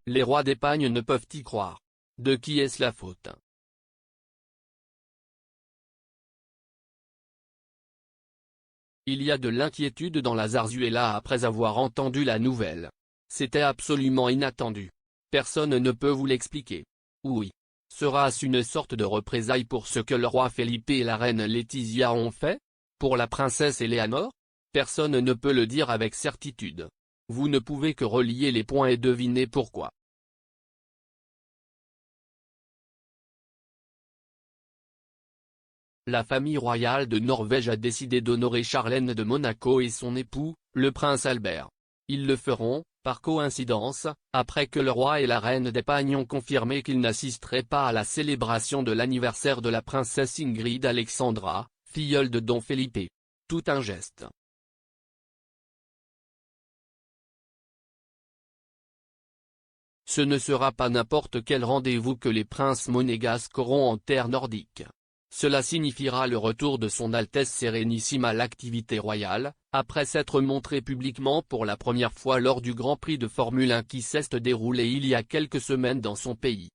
Les rois d'Espagne ne peuvent y croire. De qui est-ce la faute? Il y a de l'inquiétude dans la Zarzuela après avoir entendu la nouvelle. C'était absolument inattendu. Personne ne peut vous l'expliquer. Oui. Sera-ce une sorte de représailles pour ce que le roi Felipe et la reine Laetitia ont fait? Pour la princesse Éléanore? Personne ne peut le dire avec certitude. Vous ne pouvez que relier les points et deviner pourquoi. La famille royale de Norvège a décidé d'honorer Charlène de Monaco et son époux, le prince Albert. Ils le feront, par coïncidence, après que le roi et la reine d'Espagne ont confirmé qu'ils n'assisteraient pas à la célébration de l'anniversaire de la princesse Ingrid Alexandra, filleule de Don Felipe. Tout un geste. Ce ne sera pas n'importe quel rendez-vous que les princes monégasques auront en terre nordique. Cela signifiera le retour de son Altesse Sérénissime à l'activité royale, après s'être montré publiquement pour la première fois lors du Grand Prix de Formule 1 qui s'est déroulé il y a quelques semaines dans son pays.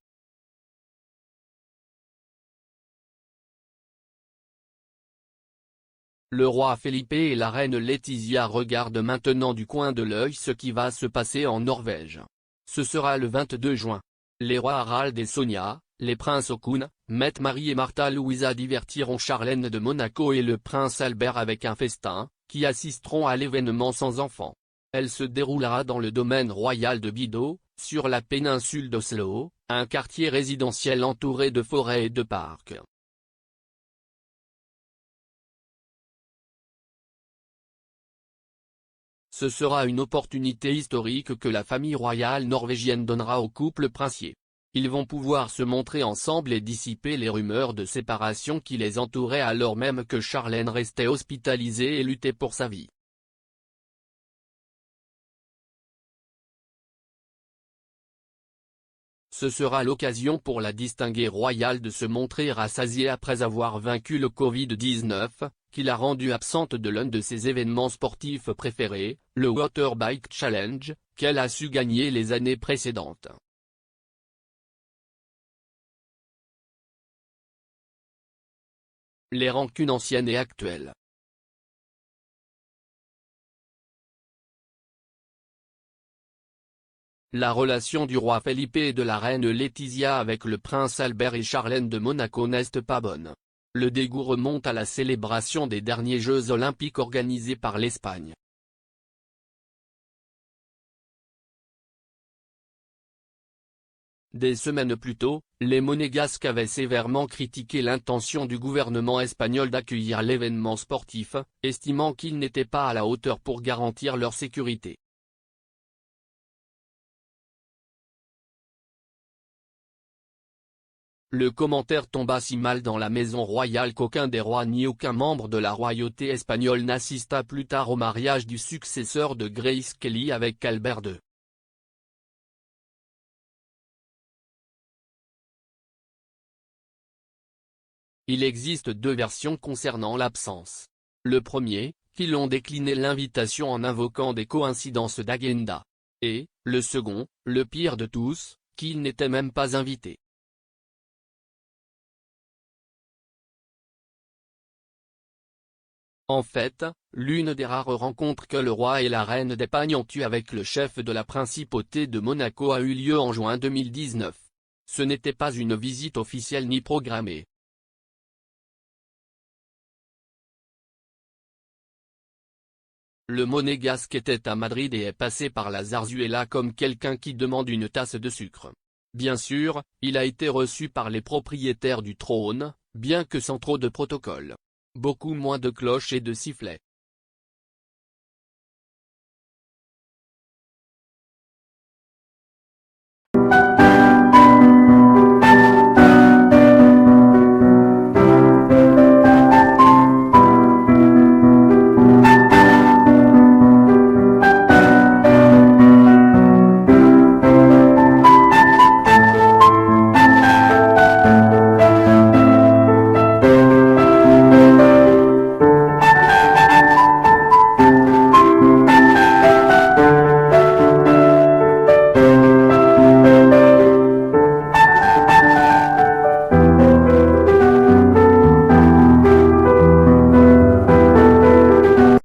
Le roi Felipe et la reine Laetitia regardent maintenant du coin de l'œil ce qui va se passer en Norvège. Ce sera le 22 juin. Les rois Harald et Sonia, les princes Haakon, Mette Marie et Martha Louisa divertiront Charlène de Monaco et le prince Albert avec un festin, qui assisteront à l'événement sans enfants. Elle se déroulera dans le domaine royal de Bido, sur la péninsule d'Oslo, un quartier résidentiel entouré de forêts et de parcs. Ce sera une opportunité historique que la famille royale norvégienne donnera au couple princier. Ils vont pouvoir se montrer ensemble et dissiper les rumeurs de séparation qui les entouraient alors même que Charlène restait hospitalisée et luttait pour sa vie. Ce sera l'occasion pour la distinguée royale de se montrer rassasiée après avoir vaincu le Covid-19, qui l'a rendue absente de l'un de ses événements sportifs préférés, le Waterbike Challenge, qu'elle a su gagner les années précédentes. Les rancunes anciennes et actuelles. La relation du roi Felipe et de la reine Laetitia avec le prince Albert et Charlène de Monaco n'est pas bonne. Le dégoût remonte à la célébration des derniers Jeux olympiques organisés par l'Espagne. Des semaines plus tôt, les monégasques avaient sévèrement critiqué l'intention du gouvernement espagnol d'accueillir l'événement sportif, estimant qu'il n'était pas à la hauteur pour garantir leur sécurité. Le commentaire tomba si mal dans la maison royale qu'aucun des rois ni aucun membre de la royauté espagnole n'assista plus tard au mariage du successeur de Grace Kelly avec Albert II. Il existe deux versions concernant l'absence. Le premier, qu'ils ont décliné l'invitation en invoquant des coïncidences d'agenda. Et, le second, le pire de tous, qu'ils n'étaient même pas invités. En fait, l'une des rares rencontres que le roi et la reine d'Espagne ont eues avec le chef de la principauté de Monaco a eu lieu en juin 2019. Ce n'était pas une visite officielle ni programmée. Le monégasque était à Madrid et est passé par la Zarzuela comme quelqu'un qui demande une tasse de sucre. Bien sûr, il a été reçu par les propriétaires du trône, bien que sans trop de protocole. Beaucoup moins de cloches et de sifflets.